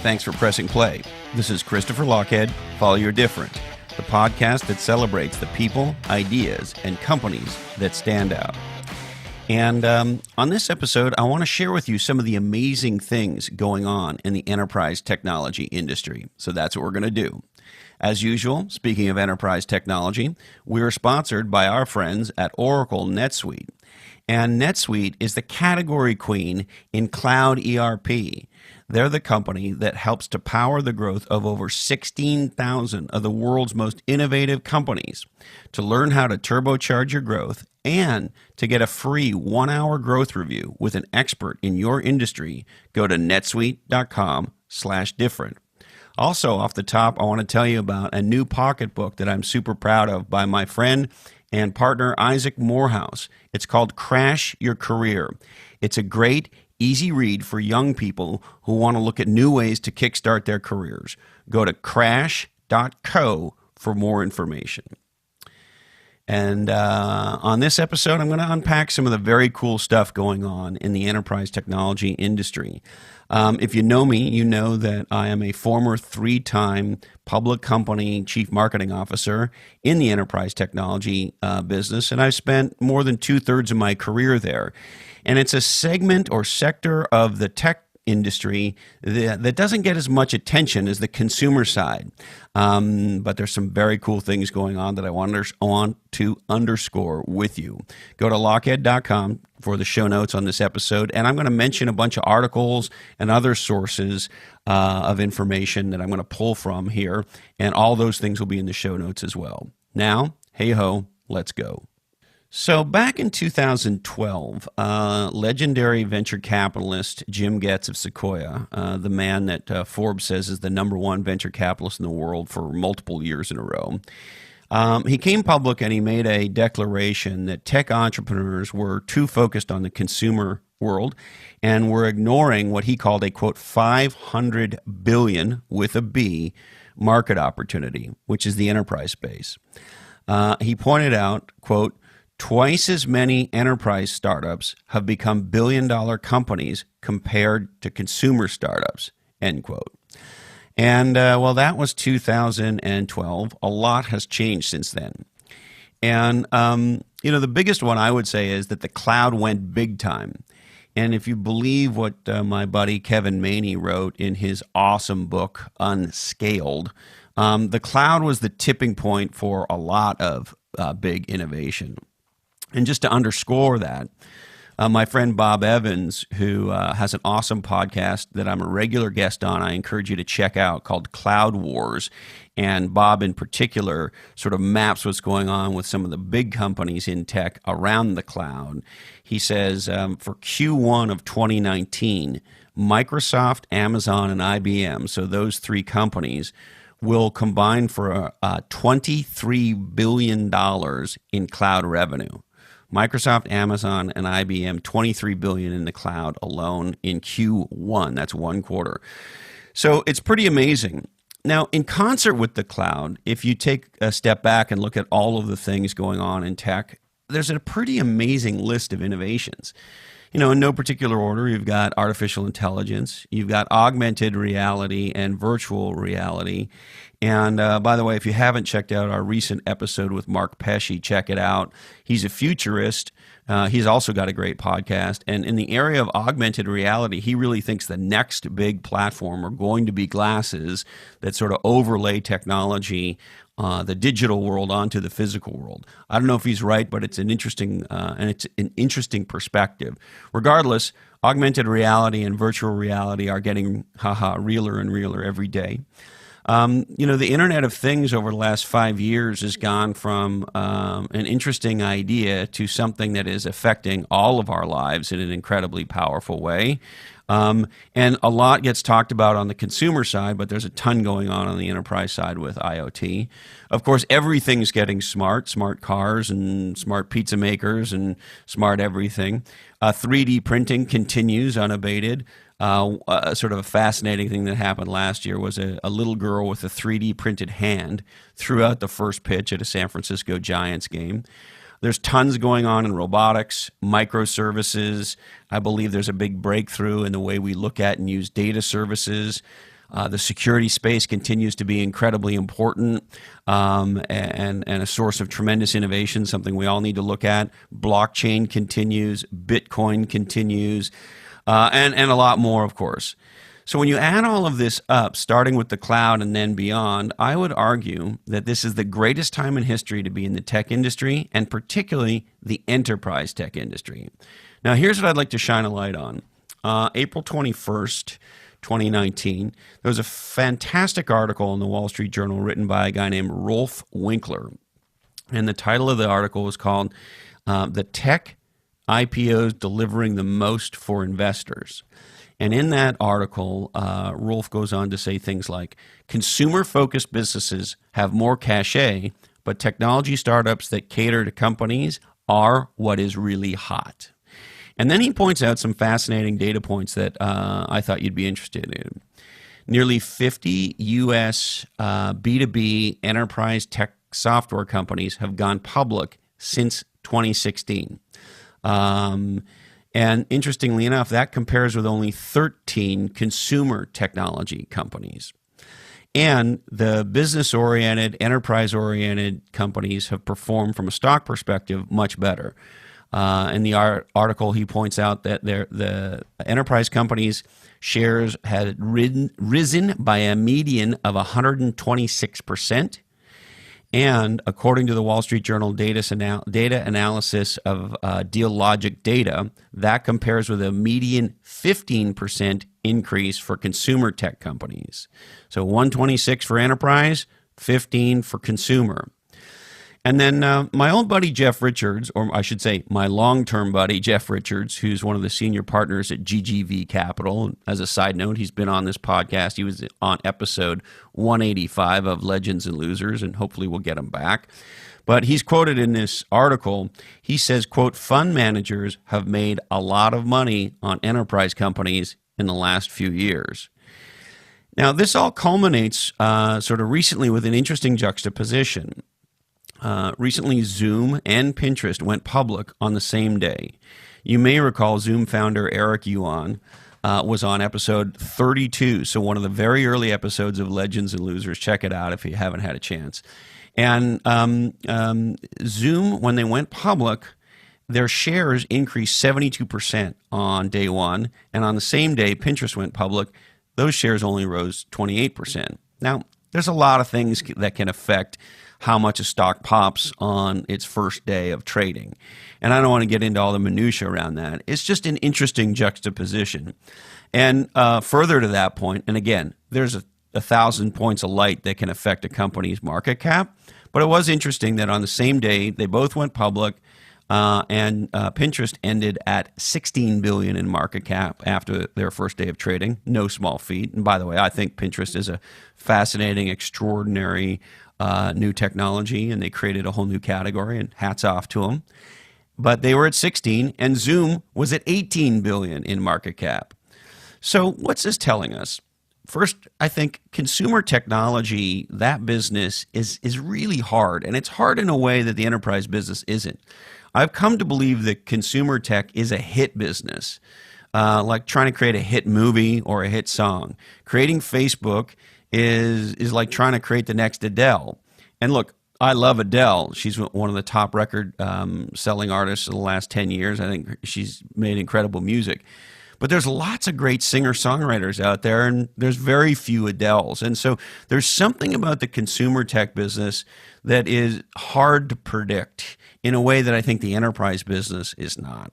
Thanks for pressing play. This is Christopher Lochhead, Follow Your Different, the podcast that celebrates the people, ideas, and companies that stand out. And on this episode, I want to share with you some of the amazing things going on in the enterprise technology industry. So that's what we're going to do. As usual, speaking of enterprise technology, we are sponsored by our friends at Oracle NetSuite. And NetSuite is the category queen in cloud ERP. They're the company that helps to power the growth of over 16,000 of the world's most innovative companies. To learn how to turbocharge your growth and to get a free 1-hour growth review with an expert in your industry, go to netsuite.com/different. Also, off the top, I want to tell you about a new pocketbook that I'm super proud of by my friend and partner Isaac Morehouse. It's called Crash Your Career. It's a great, easy read for young people who want to look at new ways to kickstart their careers. Go to crash.co for more information. And on this episode, I'm going to unpack some of the very cool stuff going on in the enterprise technology industry. If you know me, you know that I am a former 3-time public company chief marketing officer in the enterprise technology business, and I've spent more than 2/3 of my career there. And it's a segment or sector of the tech industry that doesn't get as much attention as the consumer side. But there's some very cool things going on that I want to underscore with you. Go to lochhead.com for the show notes on this episode, and I'm going to mention a bunch of articles and other sources of information that I'm going to pull from here, and all those things will be in the show notes as well. Now, hey-ho, let's go. So back in 2012, legendary venture capitalist Jim Getz of Sequoia, the man that Forbes says is the #1 venture capitalist in the world for multiple years in a row, he came public and he made a declaration that tech entrepreneurs were too focused on the consumer world and were ignoring what he called a, quote, $500 billion with a B market opportunity, which is the enterprise space. He pointed out, quote, twice as many enterprise startups have become billion-dollar companies compared to consumer startups, end quote. And, well, that was 2012. A lot has changed since then. And, the biggest one I would say is that the cloud went big time. And if you believe what my buddy Kevin Maney wrote in his awesome book, Unscaled, the cloud was the tipping point for a lot of big innovation. And just to underscore that, my friend Bob Evans, who has an awesome podcast that I'm a regular guest on, I encourage you to check out, called Cloud Wars. And Bob in particular sort of maps what's going on with some of the big companies in tech around the cloud. He says for Q1 of 2019, Microsoft, Amazon, and IBM, so those 3 companies, will combine for $23 billion in cloud revenue. Microsoft, Amazon, and IBM, $23 billion in the cloud alone in Q1. That's one quarter. So it's pretty amazing. Now, in concert with the cloud, if you take a step back and look at all of the things going on in tech, there's a pretty amazing list of innovations. In no particular order, you've got artificial intelligence, you've got augmented reality and virtual reality. And by the way, if you haven't checked out our recent episode with Mark Pesce, check it out. He's a futurist. He's also got a great podcast. And in the area of augmented reality, he really thinks the next big platform are going to be glasses that sort of overlay technology, the digital world onto the physical world. I don't know if he's right, but it's an interesting perspective. Regardless, augmented reality and virtual reality are getting realer and realer every day. The Internet of Things over the last 5 years has gone from an interesting idea to something that is affecting all of our lives in an incredibly powerful way. And a lot gets talked about on the consumer side, but there's a ton going on the enterprise side with IoT. Of course, everything's getting smart cars and smart pizza makers and smart everything. 3D printing continues unabated. Sort of a fascinating thing that happened last year was a little girl with a 3D printed hand threw out the first pitch at a San Francisco Giants game. There's tons going on in robotics, microservices. I believe there's a big breakthrough in the way we look at and use data services. The security space continues to be incredibly important, and a source of tremendous innovation, something we all need to look at. Blockchain continues, Bitcoin continues, and a lot more, of course. So when you add all of this up, starting with the cloud and then beyond, I would argue that this is the greatest time in history to be in the tech industry, and particularly the enterprise tech industry. Now, here's what I'd like to shine a light on. April 21st, 2019, there was a fantastic article in the Wall Street Journal written by a guy named Rolf Winkler. And the title of the article was called The Tech IPOs Delivering the Most for Investors. And in that article, Rolf goes on to say things like, consumer-focused businesses have more cachet, but technology startups that cater to companies are what is really hot. And then he points out some fascinating data points that I thought you'd be interested in. Nearly 50 U.S. B2B enterprise tech software companies have gone public since 2016. And interestingly enough, that compares with only 13 consumer technology companies. And the business-oriented, enterprise-oriented companies have performed from a stock perspective much better. In the article, he points out that the enterprise companies' shares had risen by a median of 126%. And according to the Wall Street Journal data analysis of Deal Logic data, that compares with a median 15% increase for consumer tech companies. So 126 for enterprise, 15 for consumer. And then my old buddy Jeff Richards, or I should say my long-term buddy Jeff Richards, who's one of the senior partners at GGV Capital. As a side note, he's been on this podcast. He was on episode 185 of Legends and Losers, and hopefully we'll get him back. But he's quoted in this article. He says, quote, fund managers have made a lot of money on enterprise companies in the last few years. Now, this all culminates sort of recently with an interesting juxtaposition. Recently, Zoom and Pinterest went public on the same day. You may recall Zoom founder Eric Yuan was on episode 32, so one of the very early episodes of Legends and Losers. Check it out if you haven't had a chance. And Zoom, when they went public, their shares increased 72% on day one, and on the same day Pinterest went public, those shares only rose 28%. Now, there's a lot of things that can affect how much a stock pops on its first day of trading. And I don't want to get into all the minutiae around that. It's just an interesting juxtaposition. And further to that point, and again, there's 1,000 points of light that can affect a company's market cap. But it was interesting that on the same day, they both went public, and Pinterest ended at $16 billion in market cap after their first day of trading. No small feat. And by the way, I think Pinterest is a fascinating, extraordinary new technology, and they created a whole new category, and hats off to them. But they were at 16, and Zoom was at 18 billion in market cap. So what's this telling us? First, I think consumer technology, that business is really hard, and it's hard in a way that the enterprise business isn't. I've come to believe that consumer tech is a hit business, like trying to create a hit movie or a hit song. Creating Facebook is like trying to create the next Adele. And look, I love Adele. She's one of the top record selling artists of the last 10 years. I think she's made incredible music. But there's lots of great singer-songwriters out there, and there's very few Adeles. And so there's something about the consumer tech business that is hard to predict in a way that I think the enterprise business is not.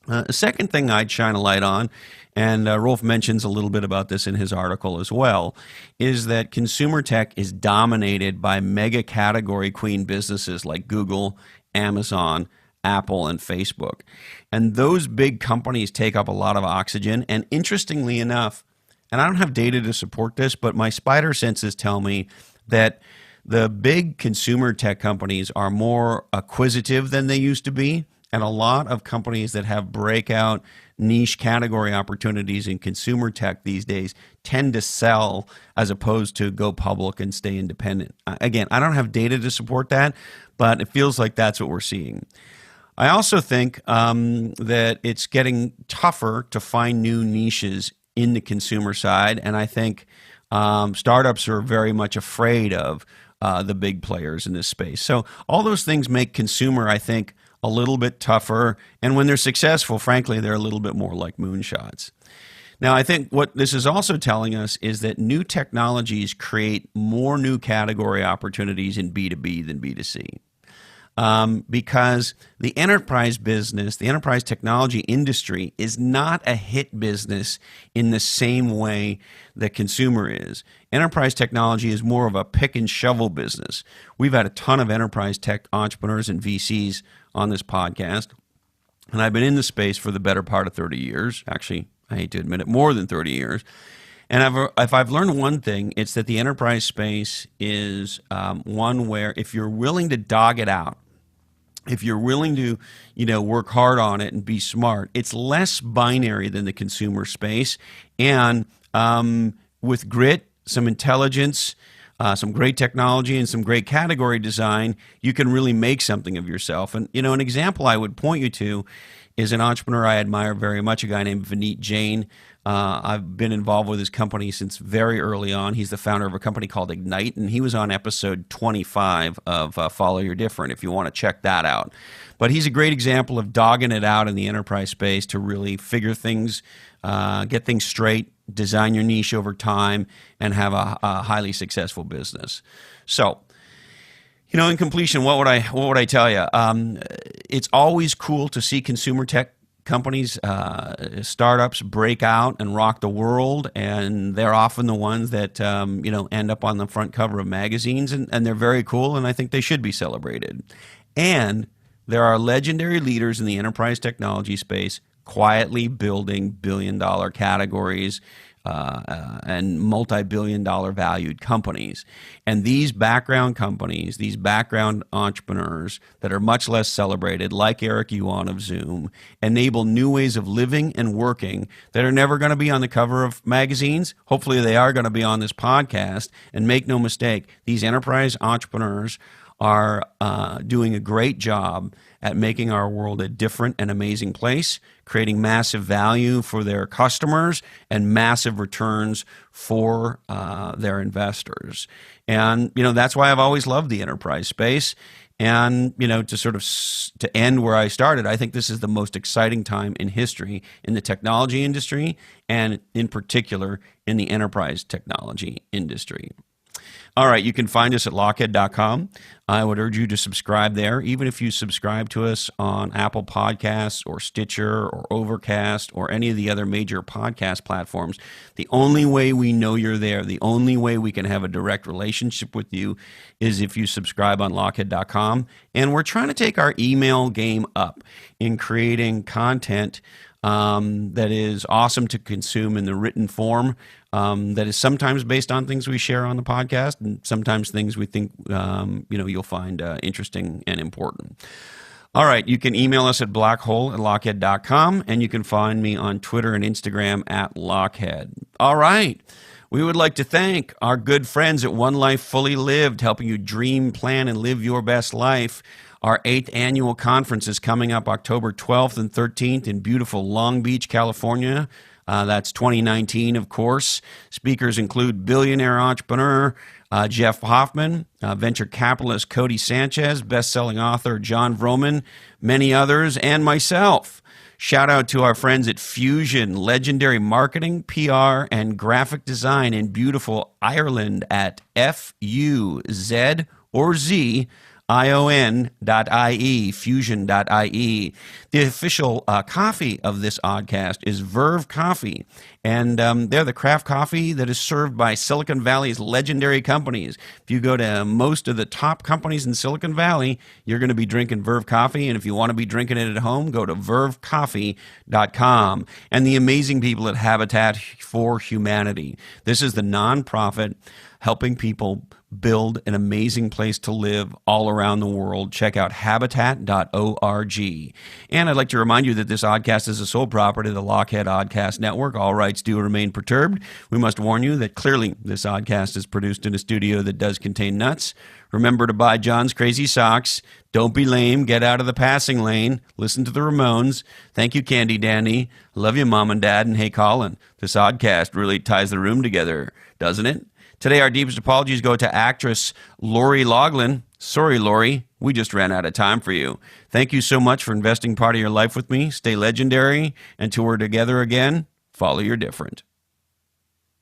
The second thing I'd shine a light on, and Rolf mentions a little bit about this in his article as well, is that consumer tech is dominated by mega category queen businesses like Google, Amazon, Apple, and Facebook. And those big companies take up a lot of oxygen. And interestingly enough, and I don't have data to support this, but my spider senses tell me that the big consumer tech companies are more acquisitive than they used to be. And a lot of companies that have breakout niche category opportunities in consumer tech these days tend to sell as opposed to go public and stay independent. Again, I don't have data to support that, but it feels like that's what we're seeing. I also think that it's getting tougher to find new niches in the consumer side, and I think startups are very much afraid of the big players in this space. So all those things make consumer, I think, a little bit tougher. And when they're successful, frankly, they're a little bit more like moonshots. Now, I think what this is also telling us is that new technologies create more new category opportunities in B2B than B2C. Because the enterprise business, the enterprise technology industry is not a hit business in the same way that consumer is. Enterprise technology is more of a pick and shovel business. We've had a ton of enterprise tech entrepreneurs and VCs on this podcast, and I've been in the space for the better part of 30 years. Actually, I hate to admit it, more than 30 years. And if I've learned one thing, it's that the enterprise space is one where if you're willing to dog it out, if you're willing to, work hard on it and be smart, it's less binary than the consumer space. And with grit, some intelligence, some great technology, and some great category design, you can really make something of yourself. And, an example I would point you to is an entrepreneur I admire very much, a guy named Vineet Jain. I've been involved with his company since very early on. He's the founder of a company called Ignite, and he was on episode 25 of Follow Your Different, if you want to check that out. But he's a great example of dogging it out in the enterprise space to really figure things, get things straight, design your niche over time, and have a highly successful business. So, in completion, what would I tell you? It's always cool to see consumer tech companies, startups break out and rock the world, and they're often the ones that end up on the front cover of magazines, and they're very cool, and I think they should be celebrated. And there are legendary leaders in the enterprise technology space quietly building billion-dollar categories and multi-billion-dollar valued companies. And these background companies, these background entrepreneurs that are much less celebrated, like Eric Yuan of Zoom, enable new ways of living and working that are never going to be on the cover of magazines. Hopefully they are going to be on this podcast. And make no mistake, these enterprise entrepreneurs are doing a great job at making our world a different and amazing place, creating massive value for their customers and massive returns for their investors. And, that's why I've always loved the enterprise space. And, to end where I started, I think this is the most exciting time in history in the technology industry, and in particular in the enterprise technology industry. All right, you can find us at lochhead.com. I would urge you to subscribe there, even if you subscribe to us on Apple Podcasts or Stitcher or Overcast or any of the other major podcast platforms. The only way we know you're there, the only way we can have a direct relationship with you is if you subscribe on lochhead.com. And we're trying to take our email game up in creating content that is awesome to consume in the written form, that is sometimes based on things we share on the podcast, and sometimes things we think you'll find interesting and important. All right, you can email us at blackhole@lochhead.com, and you can find me on Twitter and Instagram at Lochhead. All right. We would like to thank our good friends at One Life Fully Lived, helping you dream, plan, and live your best life. Our 8th annual conference is coming up October 12th and 13th in beautiful Long Beach, California. That's 2019, of course. Speakers include billionaire entrepreneur Jeff Hoffman, venture capitalist Cody Sanchez, best-selling author John Vroman, many others, and myself. Shout out to our friends at Fusion, legendary marketing, PR, and graphic design in beautiful Ireland at FUZ or Z. ION.IE, fusion.ie. The official coffee of this oddcast is Verve Coffee, and they're the craft coffee that is served by Silicon Valley's legendary companies. If you go to most of the top companies in Silicon Valley, you're going to be drinking Verve Coffee, and if you want to be drinking it at home, go to vervecoffee.com. And the amazing people at Habitat for Humanity. This is the nonprofit helping people build an amazing place to live all around the world. Check out habitat.org. And I'd like to remind you that this oddcast is the sole property of the Lochhead Oddcast Network. All rights do remain perturbed. We must warn you that clearly this oddcast is produced in a studio that does contain nuts. Remember to buy John's Crazy Socks. Don't be lame. Get out of the passing lane. Listen to the Ramones. Thank you, Candy Dandy. Love you, Mom and Dad. And hey, Colin, this oddcast really ties the room together, doesn't it? Today, our deepest apologies go to actress Lori Loughlin. Sorry, Lori, we just ran out of time for you. Thank you so much for investing part of your life with me. Stay legendary. Until we're together again, follow your different.